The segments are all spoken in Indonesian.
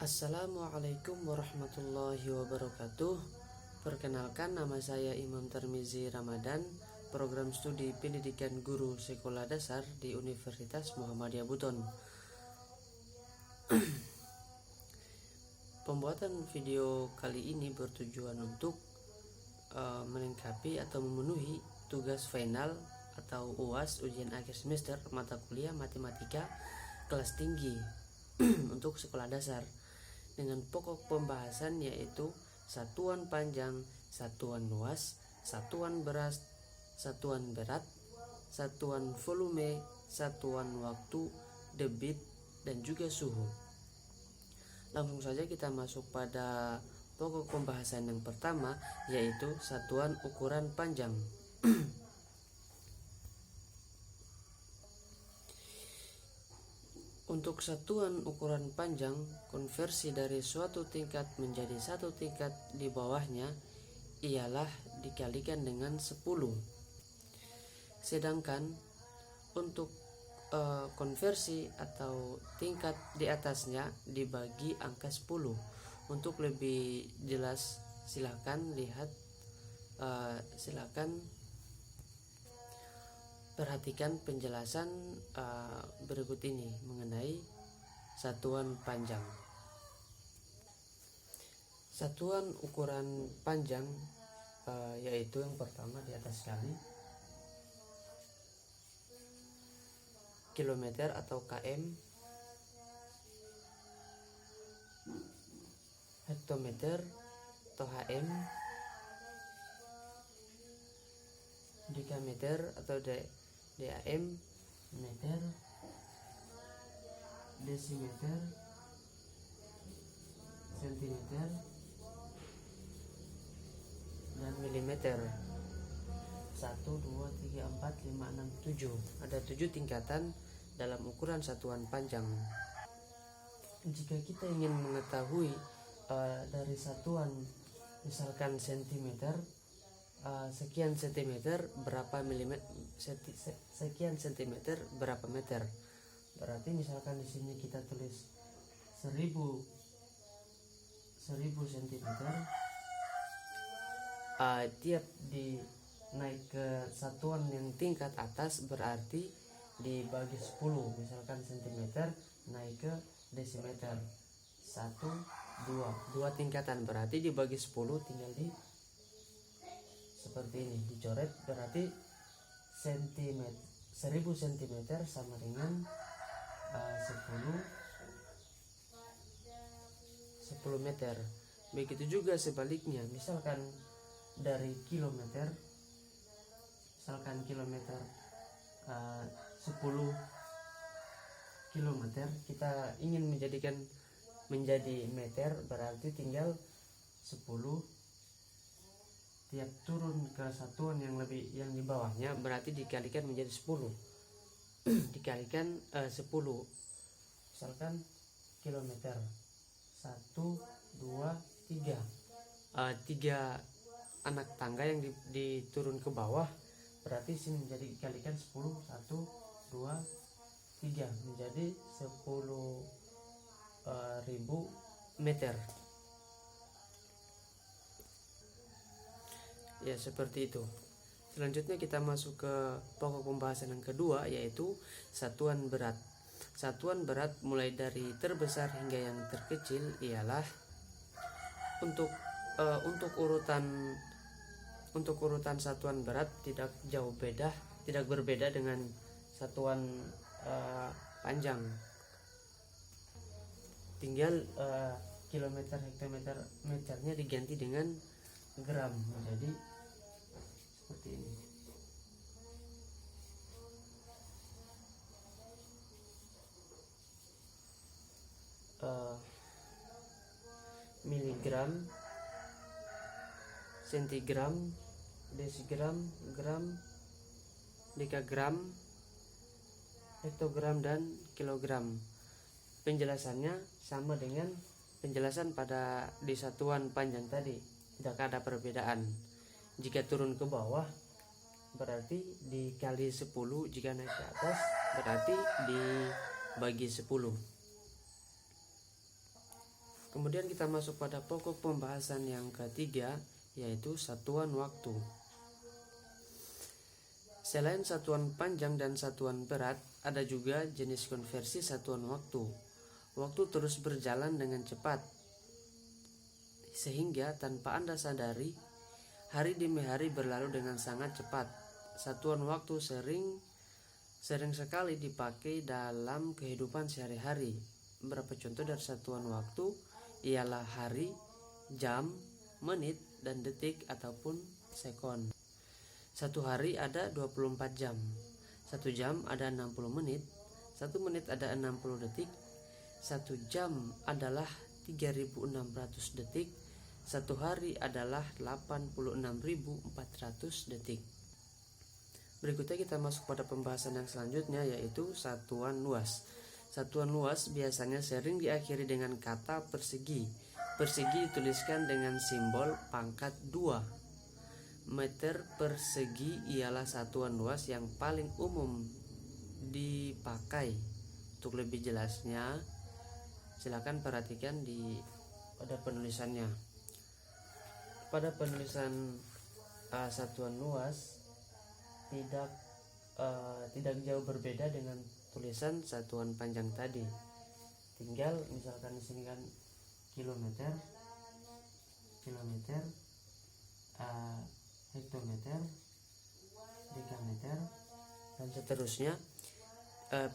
Assalamualaikum warahmatullahi wabarakatuh. Perkenalkan, nama saya Imam Tarmizi Ramadan, program studi pendidikan guru sekolah dasar di Universitas Muhammadiyah Buton. Pembuatan video kali ini bertujuan untuk melengkapi atau memenuhi tugas final atau UAS, ujian akhir semester mata kuliah matematika kelas tinggi untuk sekolah dasar, dengan pokok pembahasan yaitu satuan panjang, satuan luas, satuan berat, satuan volume, satuan waktu, debit, dan juga suhu. Langsung saja kita masuk pada pokok pembahasan yang pertama, yaitu satuan ukuran panjang. Untuk satuan ukuran panjang, konversi dari suatu tingkat menjadi satu tingkat di bawahnya ialah dikalikan dengan 10. Sedangkan untuk konversi atau tingkat di atasnya dibagi angka 10. Untuk lebih jelas silakan perhatikan penjelasan berikut ini mengenai satuan panjang. Satuan ukuran panjang yaitu yang pertama di atas sekali, kilometer atau km, hektometer atau hm, dekameter atau DAM, meter, desimeter, sentimeter, dan milimeter. 1, 2, 3, 4, 5, 6, 7. Ada 7 tingkatan dalam ukuran satuan panjang. Jika kita ingin mengetahui dari satuan misalkan sentimeter, sekian sentimeter berapa milimeter, sekian sentimeter berapa meter. Berarti misalkan di sini kita tulis 1000 sentimeter, tiap naik ke satuan yang tingkat atas berarti dibagi 10. Misalkan sentimeter naik ke desimeter, 1, 2 tingkatan, berarti dibagi 10 tinggal di seperti ini dicoret, berarti 1000 cm sama dengan 10 meter. Begitu juga sebaliknya, misalkan dari kilometer, misalkan kilometer 10 kilometer kita ingin menjadikan menjadi meter, berarti tinggal 10, tiap turun ke satuan yang di bawahnya berarti dikalikan menjadi 10. Dikalikan 10. Misalkan kilometer 1, 2, 3. 3 anak tangga yang diturun ke bawah, berarti sini menjadi dikalikan 10, 1, 2, 3 menjadi 10.000 meter. Ya, seperti itu. Selanjutnya kita masuk ke pokok pembahasan yang kedua, yaitu satuan berat. Satuan berat mulai dari terbesar hingga yang terkecil ialah untuk urutan satuan berat tidak berbeda dengan satuan panjang. Tinggal kilometer, hektometer, meternya diganti dengan gram, menjadi seperti ini. Miligram, sentigram, desigram, gram, dekagram, hektogram, dan kilogram. Penjelasannya sama dengan penjelasan pada di satuan panjang tadi, tidak ada perbedaan. Jika turun ke bawah berarti dikali 10, jika naik ke atas berarti dibagi 10. Kemudian kita masuk pada pokok pembahasan yang ketiga, yaitu satuan waktu. Selain satuan panjang dan satuan berat, ada juga jenis konversi satuan waktu. Waktu terus berjalan dengan cepat, sehingga tanpa Anda sadari, hari demi hari berlalu dengan sangat cepat. Satuan waktu sering sekali dipakai dalam kehidupan sehari-hari. Beberapa contoh dari satuan waktu ialah hari, jam, menit, dan detik ataupun sekon. Satu hari ada 24 jam. Satu jam ada 60 menit. Satu menit ada 60 detik. Satu jam adalah 3.600 detik. Satu hari adalah 86.400 detik. Berikutnya kita masuk pada pembahasan yang selanjutnya, yaitu satuan luas. Satuan luas biasanya sering diakhiri dengan kata persegi. Persegi dituliskan dengan simbol pangkat 2. Meter persegi ialah satuan luas yang paling umum dipakai. Untuk lebih jelasnya, silakan perhatikan pada penulisannya. Pada penulisan satuan luas tidak jauh berbeda dengan tulisan satuan panjang tadi. Tinggal misalkan di sini kan kilometer, hektometer, dekameter, dan seterusnya.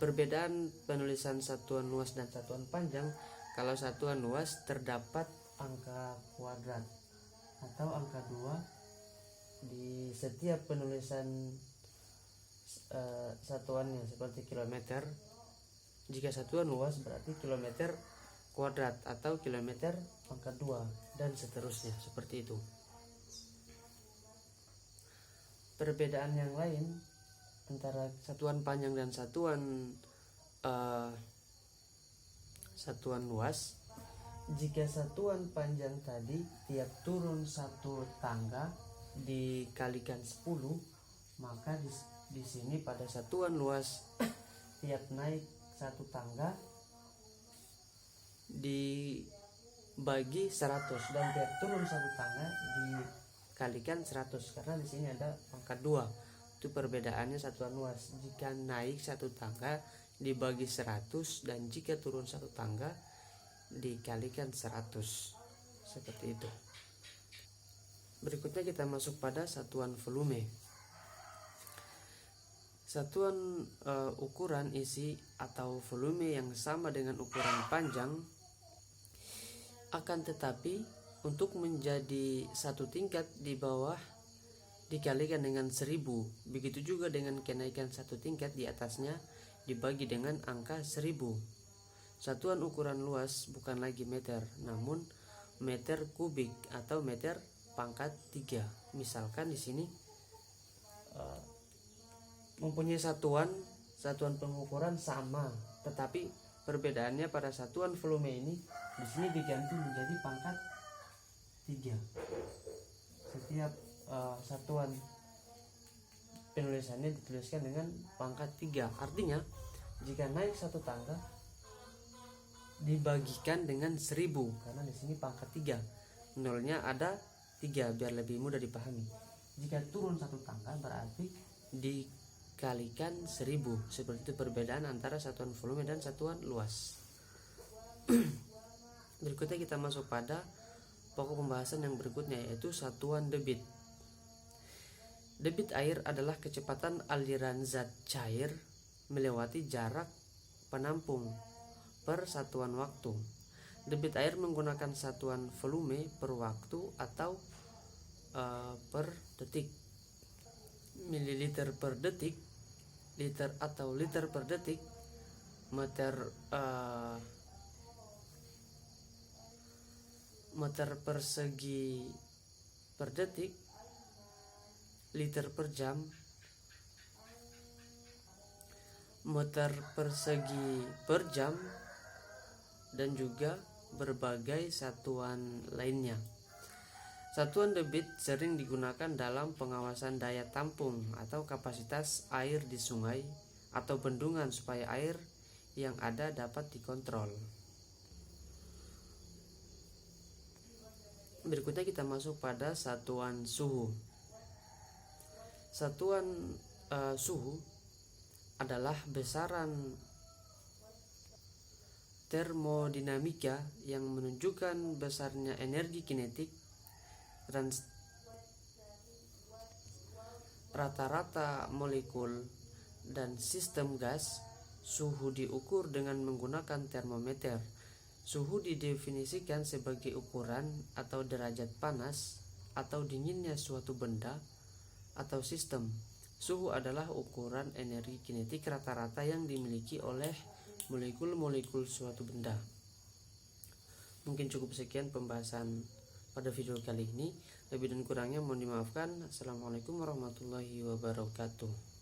Perbedaan penulisan satuan luas dan satuan panjang, kalau satuan luas terdapat angka kuadrat atau angka 2 di setiap penulisan satuannya, seperti kilometer. Jika satuan luas berarti kilometer kuadrat atau kilometer pangkat 2 dan seterusnya, seperti itu. Perbedaan yang lain antara satuan panjang dan satuan luas, jika satuan panjang tadi tiap turun satu tangga dikalikan 10, maka di sini pada satuan luas tiap naik satu tangga dibagi 100 dan tiap turun satu tangga dikalikan 100, karena di sini ada pangkat 2. Itu perbedaannya satuan luas. Jika naik satu tangga dibagi 100 dan jika turun satu tangga dikalikan 100, seperti itu. Berikutnya kita masuk pada satuan volume. Satuan ukuran isi atau volume yang sama dengan ukuran panjang, akan tetapi untuk menjadi satu tingkat di bawah dikalikan dengan 1000. Begitu juga dengan kenaikan satu tingkat di atasnya dibagi dengan angka 1000. Satuan ukuran luas bukan lagi meter, namun meter kubik atau meter pangkat 3. Misalkan di sini mempunyai satuan pengukuran sama, tetapi perbedaannya pada satuan volume ini di sini diganti menjadi pangkat 3. Setiap satuan penulisannya dituliskan dengan pangkat 3. Artinya jika naik satu tangga dibagikan dengan 1000, karena di sini pangkat 3. Nolnya ada 3 biar lebih mudah dipahami. Jika turun satu tangga berarti dikalikan 1000. Seperti itu perbedaan antara satuan volume dan satuan luas. Berikutnya kita masuk pada pokok pembahasan yang berikutnya, yaitu satuan debit. Debit air adalah kecepatan aliran zat cair melewati jarak penampung per satuan waktu. Debit air menggunakan satuan volume per waktu atau per detik. Mililiter per detik, liter atau liter per detik, meter persegi per detik, liter per jam, meter persegi per jam, dan juga berbagai satuan lainnya. Satuan debit sering digunakan dalam pengawasan daya tampung atau kapasitas air di sungai atau bendungan supaya air yang ada dapat dikontrol. Berikutnya kita masuk pada satuan suhu. Satuan suhu adalah besaran termodinamika yang menunjukkan besarnya energi kinetik rata-rata molekul dan sistem gas. Suhu diukur dengan menggunakan termometer. Suhu didefinisikan sebagai ukuran atau derajat panas atau dinginnya suatu benda atau sistem. Suhu adalah ukuran energi kinetik rata-rata yang dimiliki oleh molekul-molekul suatu benda. Mungkin cukup sekian pembahasan pada video kali ini. Lebih dan kurangnya mohon dimaafkan. Assalamualaikum warahmatullahi wabarakatuh.